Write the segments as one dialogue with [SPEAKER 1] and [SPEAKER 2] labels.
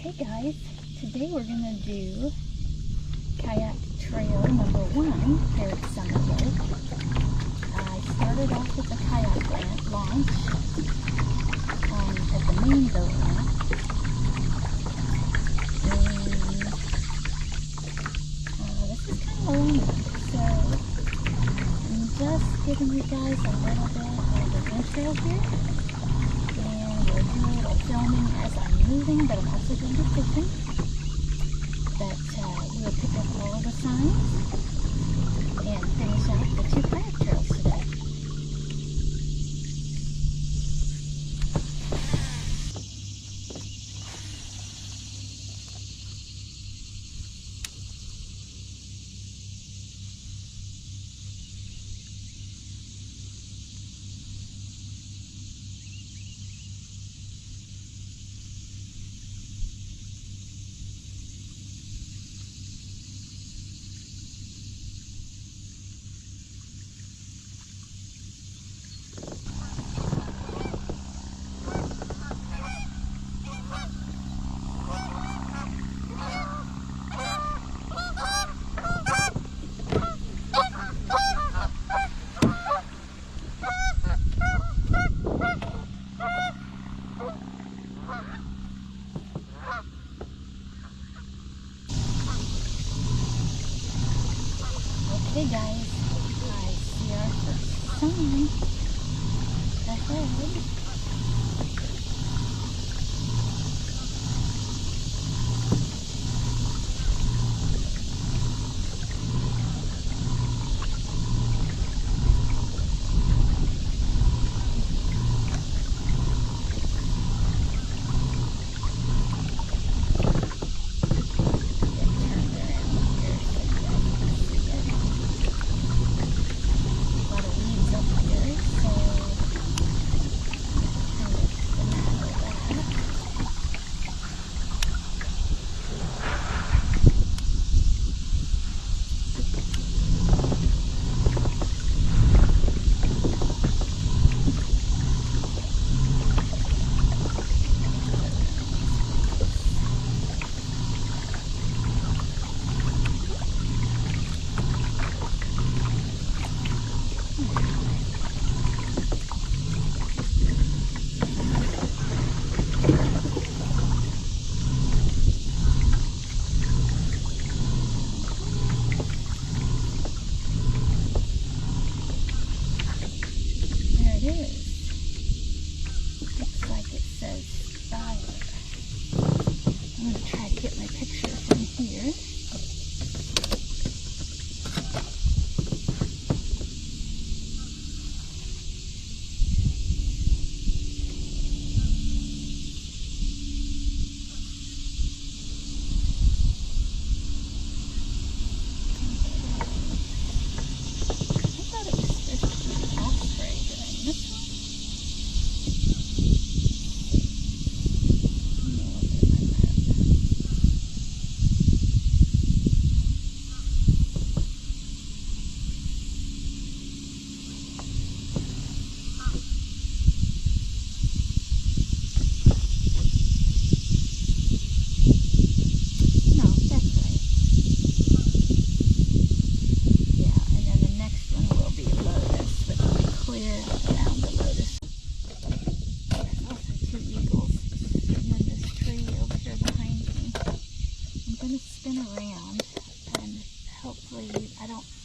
[SPEAKER 1] Okay guys, today we're going to do Kayak Trail number 1 here at Summit Lake. I started off with the kayak launch at the main boat ramp. And this is kind of a long one, so I'm just giving you guys a little bit of the intro here. We'll do a little filming as I'm moving, but I'm also going to be fishing. But we'll pick up all of the signs and finish out the 2 kayak trails today. Okay guys, I see our first sign ahead.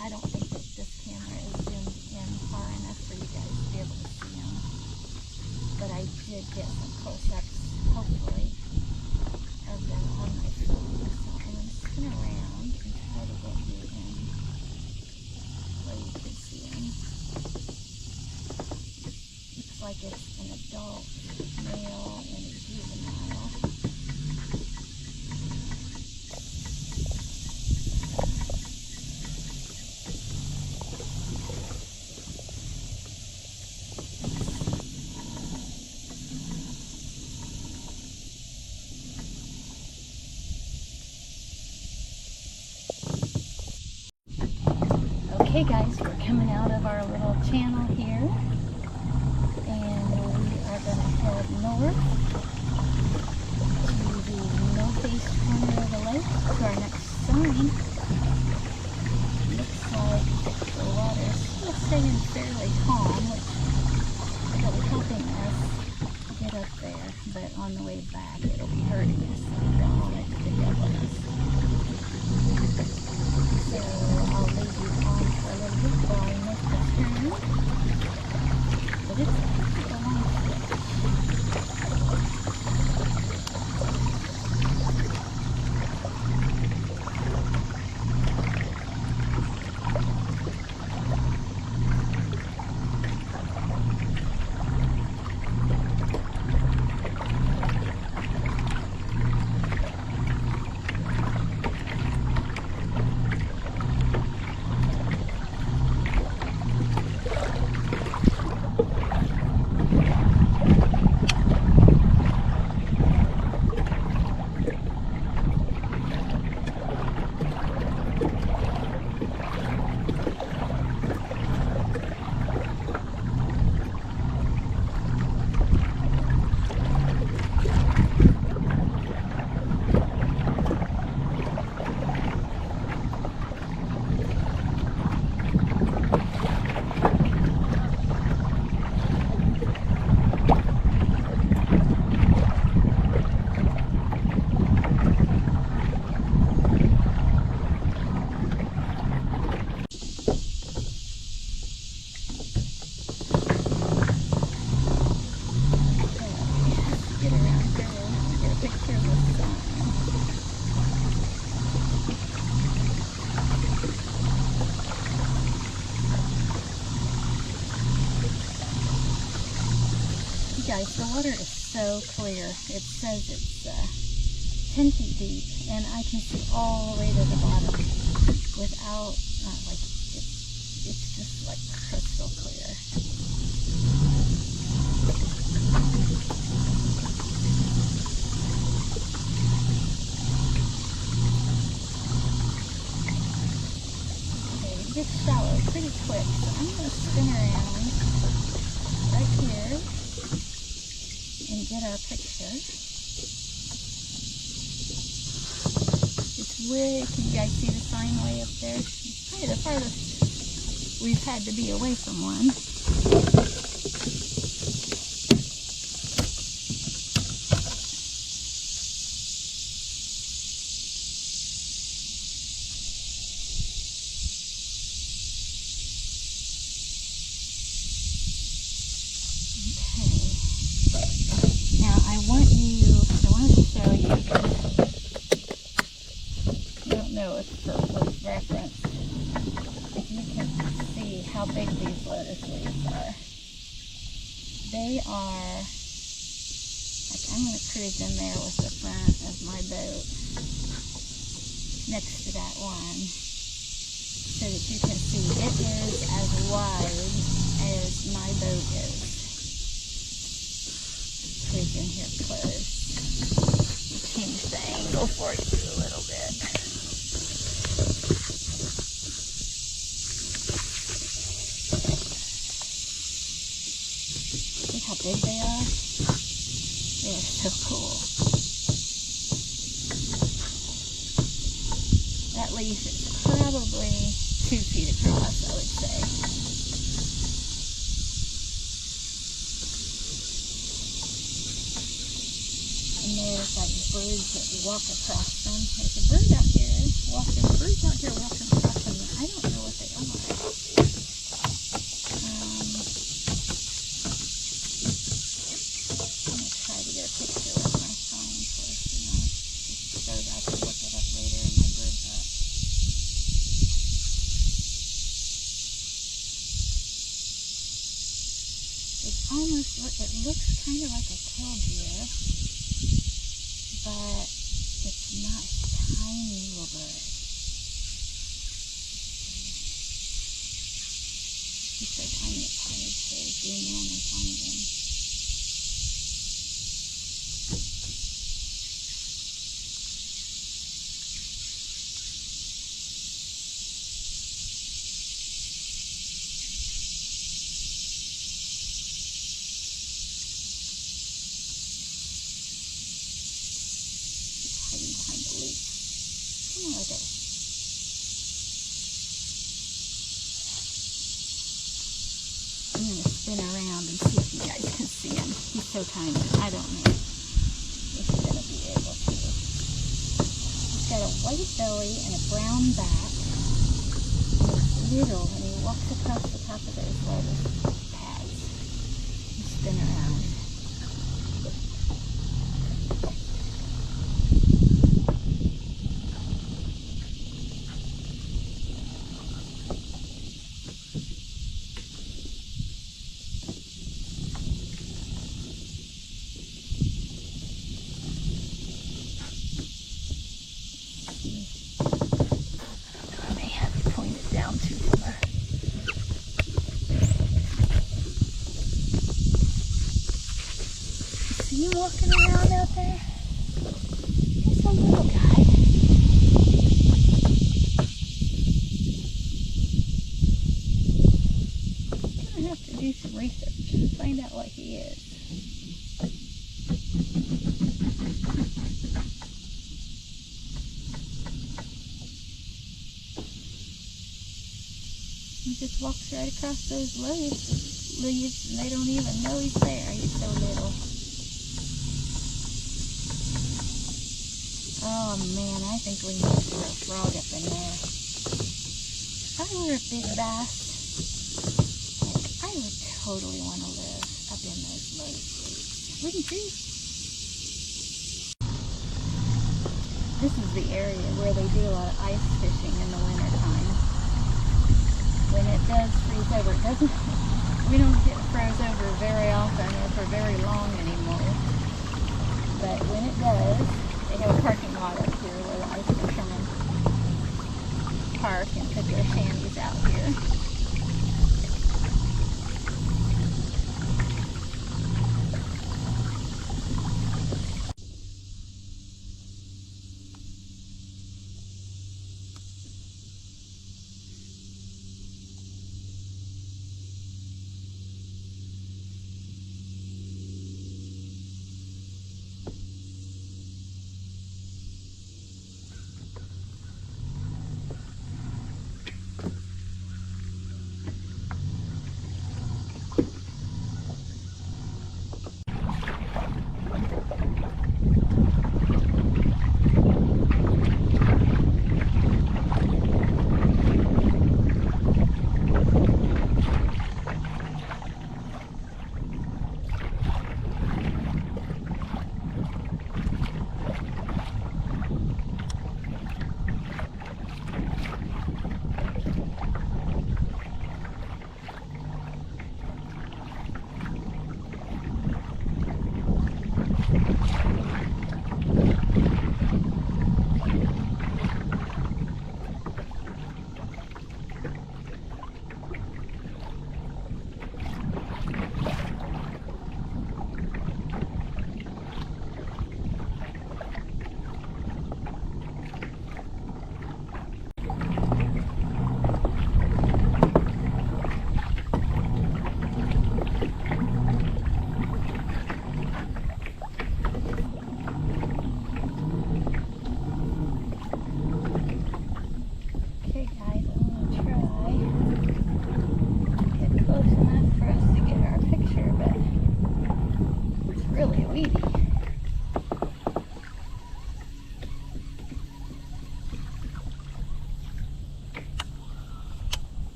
[SPEAKER 1] I don't think that this camera is zoomed in far enough for you guys to be able to see them. But I did get some close-ups, hopefully, of them on my phone. So I'm going to spin around and try to get you in where you can see them. Looks like it's an adult male and a juvenile. Okay guys, we're coming out of our little channel here, and we are going to head north to the morning. Looks like the water's still staying fairly calm, which it'll be helping us get up there, but on the way back it'll be hurting us. So we don't want it to pick up on us. So I'll leave you on for a little bit while I make the turn. But it's a long stretch. Guys, the water is so clear. It says it's 10 feet deep, and I can see all the way to the bottom without, it's just like crystal clear. Okay, it gets shallow pretty quick, so I'm going to spin around right here and get our picture. It's way, can you guys see the sign way up there? It's probably the farthest we've had to be away from one. I wanted to show you, I don't know if for reference, if you can see how big these lotus leaves are. They are, like, I'm going to cruise in there with the front of my boat next to that one so that you can see it is as wide as my boat is. In here close. Change the angle for you a little bit. See how big they are? They are so cool. That leaf is probably 2 feet across, I would say. And there's like birds that walk across them. There's a bird out here walking. Birds out here walking across them. I don't know what they are. I'm gonna try to get a picture with my phone first, just so that I can look it up later in my bird book. It looks kind of like a killdeer. But it's not a tiny little bird. He's so tiny it's hard to zoom in and find him. Hiding behind the leaf. Come on, right there. so tiny. I don't know if he's going to be able to. He's got a white belly and a brown back. And he's little, and he walks across the top of those lotus pads and spin around. See him walking around out there? He's a little guy. I'm gonna have to do some research and find out what he is. He just walks right across those leaves and they don't even know he's there. He's so little. Oh man, I think we need to throw a frog up in there. If I were a big bass, I would totally want to live up in those lotus leaves. Wouldn't you? This is the area where they do a lot of ice fishing in the winter time. When it does freeze over, it doesn't, we don't get froze over very often or for very long anymore. But when it does, they have a parking lot up here where the ice fishermen park and put their shanties out here.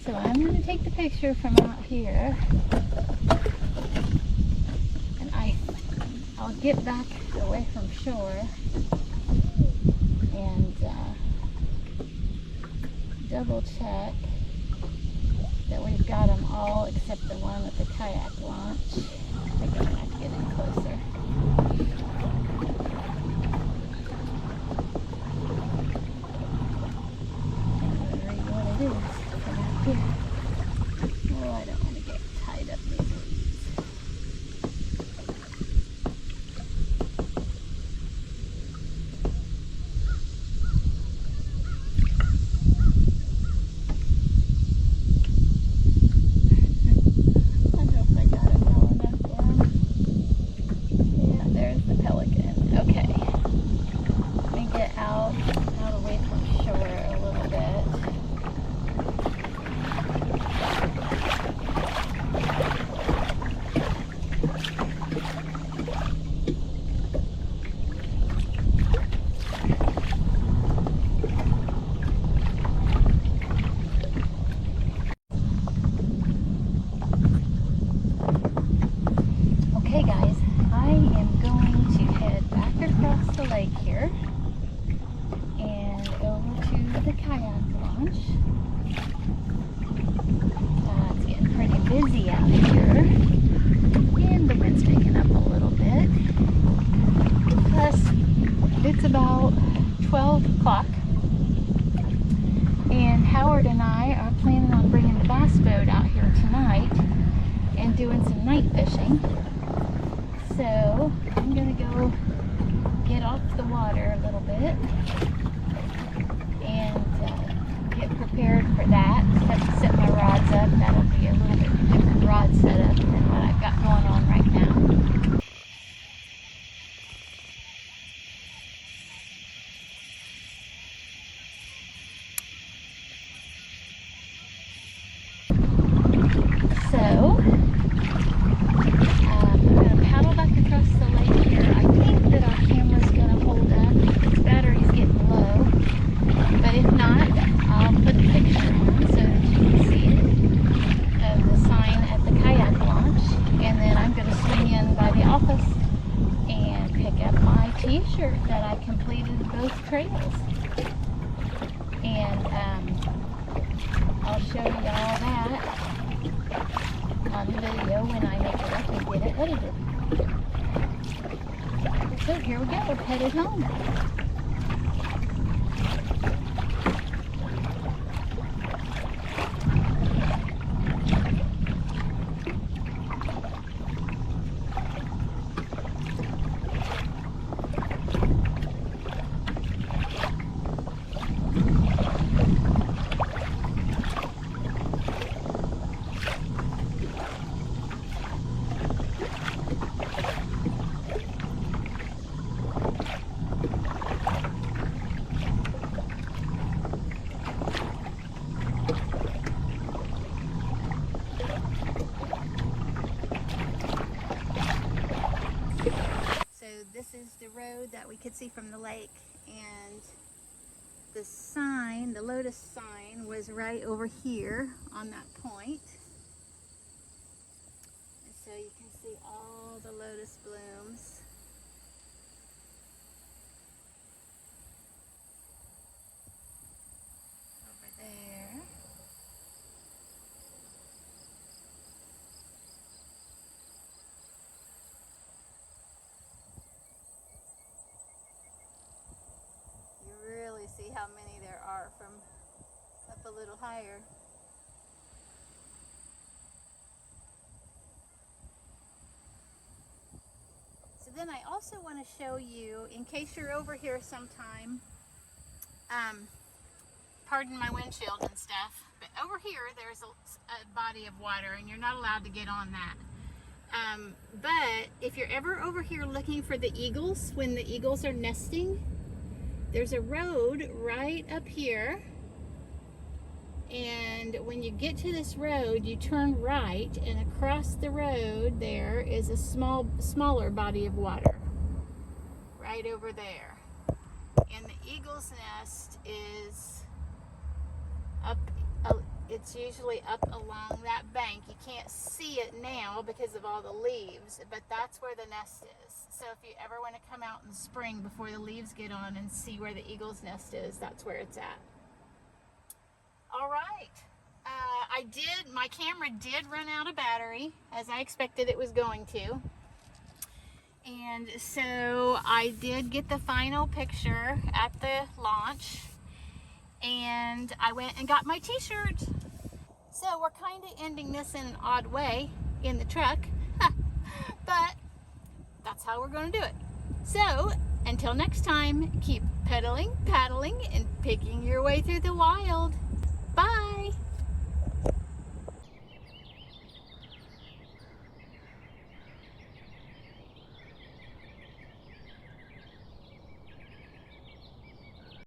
[SPEAKER 1] So I'm going to take the picture from out here, and I'll get back away from shore and double check that we've got them all except the one with the kayak launch. I think I'm going to have to get in closer. Can't really read what it is from out here. Oh, I don't want to get tied up in these weeds. Okay guys, I am going to head back across the lake here and over to the kayak launch. It's getting pretty busy out here and the wind's picking up a little bit. Plus, it's about 12 o'clock and Howard and I are planning on bringing the bass boat out here tonight and doing some night fishing. So I'm gonna go get off the water a little bit and get prepared for that. Have to set my rods up. That'll be a little bit different rod setup than what I've got going on right now. So I'm going to paddle back across the lake here. I think that our camera's going to hold up. Its battery's getting low. But if not, I'll put a picture on so that you can see it of the sign at the kayak launch. And then I'm going to swing in by the office and pick up my T-shirt that I completed both trails. And I'll show you all that on the video when I make it up and get it edited. So here we go, we're headed home. This is the road that we could see from the lake, and the sign, the Lotus sign, was right over here on that point. And so you can see all the lotus blooms. Over there. See how many there are from up a little higher. So then I also want to show you, in case you're over here sometime, pardon my windshield and stuff, but over here there's a body of water and you're not allowed to get on that. But if you're ever over here looking for the eagles, when the eagles are nesting, there's a road right up here, and when you get to this road, you turn right, and across the road there is a smaller body of water right over there. And the eagle's nest is up It's usually up along that bank. You can't see it now because of all the leaves, but that's where the nest is. So if you ever want to come out in the spring before the leaves get on and see where the eagle's nest is, that's where it's at. All right. My camera did run out of battery, as I expected it was going to. And so I did get the final picture at the launch, and I went and got my t-shirt. So we're kind of ending this in an odd way in the truck, but that's how we're going to do it. So until next time, keep pedaling, paddling, and picking your way through the wild. Bye.